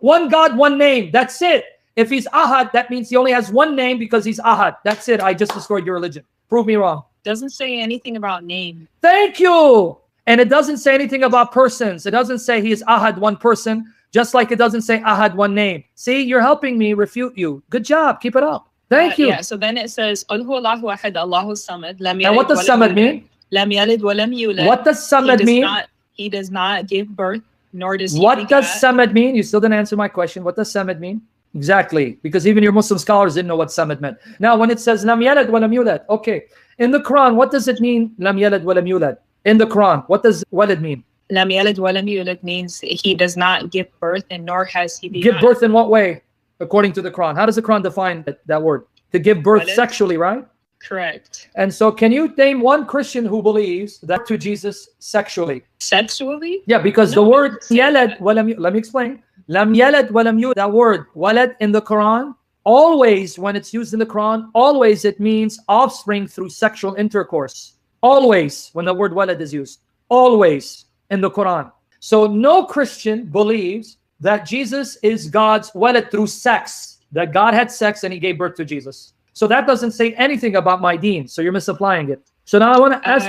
One God, one name. That's it. If he's ahad, that means he only has one name because he's ahad. That's it. I just destroyed your religion. Prove me wrong. Doesn't say anything about name. Thank you. And it doesn't say anything about persons. It doesn't say he is ahad, one person, just like it doesn't say ahad, one name. See, you're helping me refute you. Good job. Keep it up. Thank you. Yeah, so then it says, and what does samad mean? What does samad mean? He does not give birth, nor does he What does samad mean? You still didn't answer my question. What does samad mean? Exactly, because even your Muslim scholars didn't know what samad meant. Now, when it says lam yalad wa lam yulad, okay, in the Quran, what does it mean? Lam yalad wa lam yulad. In the Quran, what does walad mean? Lam yalad wa lam yulad means he does not give birth, and nor has he begotten. Give birth in what way? According to the Quran, how does the Quran define that word? To give birth walad? Sexually, right? Correct. And so, can you name one Christian who believes that to Jesus sexually? Sexually? Yeah, because the word yalad wa lam yulad, let me explain. Lam yalad wa lam yulad, that word walad in the Quran, always when it's used in the Quran, always it means offspring through sexual intercourse. Always when the word walad is used. Always in the Quran. So no Christian believes that Jesus is God's walad through sex, that God had sex and he gave birth to Jesus. So that doesn't say anything about my deen. So you're misapplying it. So now I want to ask.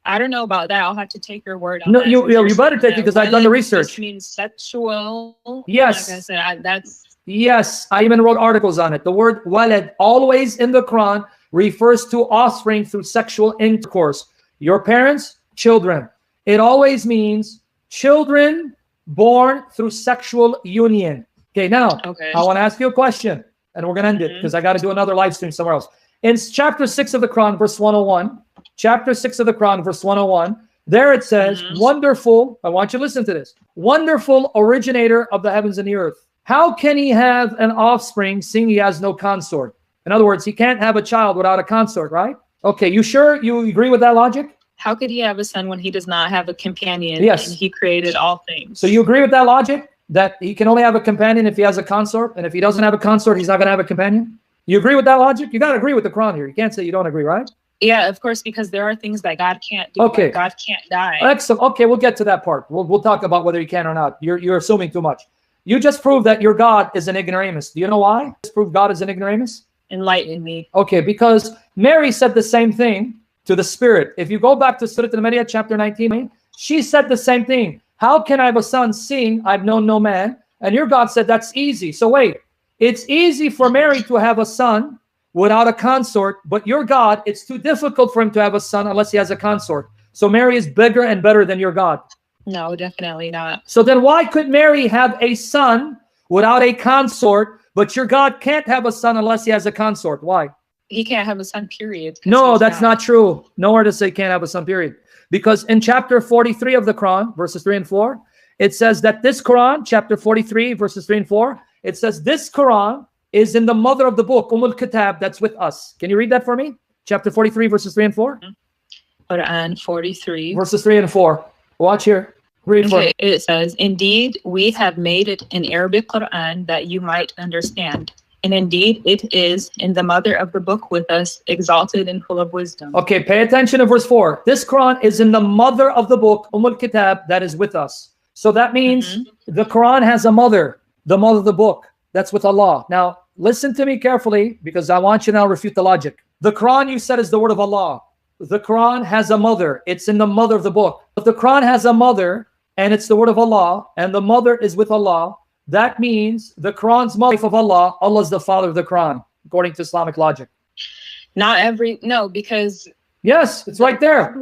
I don't know about that. I'll have to take your word on no, that. You better take it because I've done the research. Just means sexual. Yes. Like I said, that's. Yes, I even wrote articles on it. The word walad always in the Quran refers to offspring through sexual intercourse. Your parents, children. It always means children born through sexual union. Okay, now I want to ask you a question, and we're going to end it because I got to do another live stream somewhere else. In chapter 6 of the Quran, verse 101, chapter 6 of the Quran, verse 101, there it says, wonderful, I want you to listen to this, wonderful originator of the heavens and the earth. How can he have an offspring seeing he has no consort? In other words, he can't have a child without a consort, right? Okay, you sure you agree with that logic? How could he have a son when he does not have a companion? Yes. And he created all things. So you agree with that logic? That he can only have a companion if he has a consort, and if he doesn't have a consort, he's not going to have a companion? You agree with that logic? You got to agree with the Quran here. You can't say you don't agree, right? Yeah, of course, because there are things that God can't do. Okay. Like God can't die. Excellent. Okay, we'll get to that part. We'll talk about whether he can or not. You're assuming too much. You just proved that your God is an ignoramus. Do you know why? Just prove God is an ignoramus? Enlighten me. Okay, because Mary said the same thing to the Spirit. If you go back to Surah Al-Maryam, chapter 19, she said the same thing. How can I have a son seeing I've known no man? And your God said that's easy. So wait, it's easy for Mary to have a son without a consort, but your God, it's too difficult for him to have a son unless he has a consort. So Mary is bigger and better than your God. No, definitely not. So then why could Mary have a son without a consort, but your God can't have a son unless he has a consort? Why? He can't have a son, period. No, that's not true. Nowhere to say he can't have a son, period. Because in chapter 43 of the Quran, verses 3 and 4, it says that this Quran, chapter 43, verses 3 and 4, it says this Quran is in the mother of the book, Kitab, that's with us. Can you read that for me? Chapter 43, verses 3 and 4? Quran 43. Verses 3 and 4. Watch here. Read for me. It says, indeed, we have made it an Arabic Quran that you might understand. And indeed, it is in the mother of the book with us, exalted and full of wisdom. Okay, pay attention to verse 4. This Quran is in the mother of the book, Kitab, that is with us. So that means the Quran has a mother, the mother of the book. That's with Allah. Now, listen to me carefully because I want you to now refute the logic. The Quran you said is the word of Allah. The Quran has a mother. It's in the mother of the book. If the Quran has a mother and it's the word of Allah and the mother is with Allah, that means the Quran's mother of Allah, Allah is the father of the Quran, according to Islamic logic. No, because... Yes, it's right there.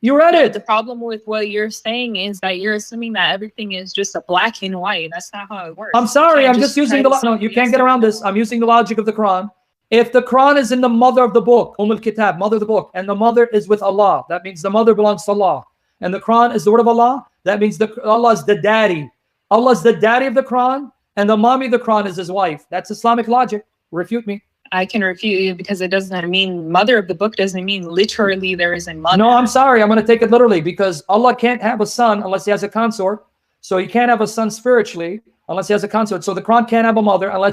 You read it. The problem with what you're saying is that you're assuming that everything is just a black and white. That's not how it works. I'm sorry. I'm just using the logic. No, you can't get around this. I'm using the logic of the Quran. If the Quran is in the mother of the book, Kitab, mother of the book, and the mother is with Allah, that means the mother belongs to Allah. And the Quran is the word of Allah, that means Allah is the daddy. Allah is the daddy of the Quran, and the mommy of the Quran is his wife. That's Islamic logic. Refute me. I can refute you because it doesn't mean mother of the book doesn't mean literally there is a mother. No, I'm sorry. I'm going to take it literally because Allah can't have a son unless he has a consort. So he can't have a son spiritually unless he has a consort. So the Quran can't have a mother unless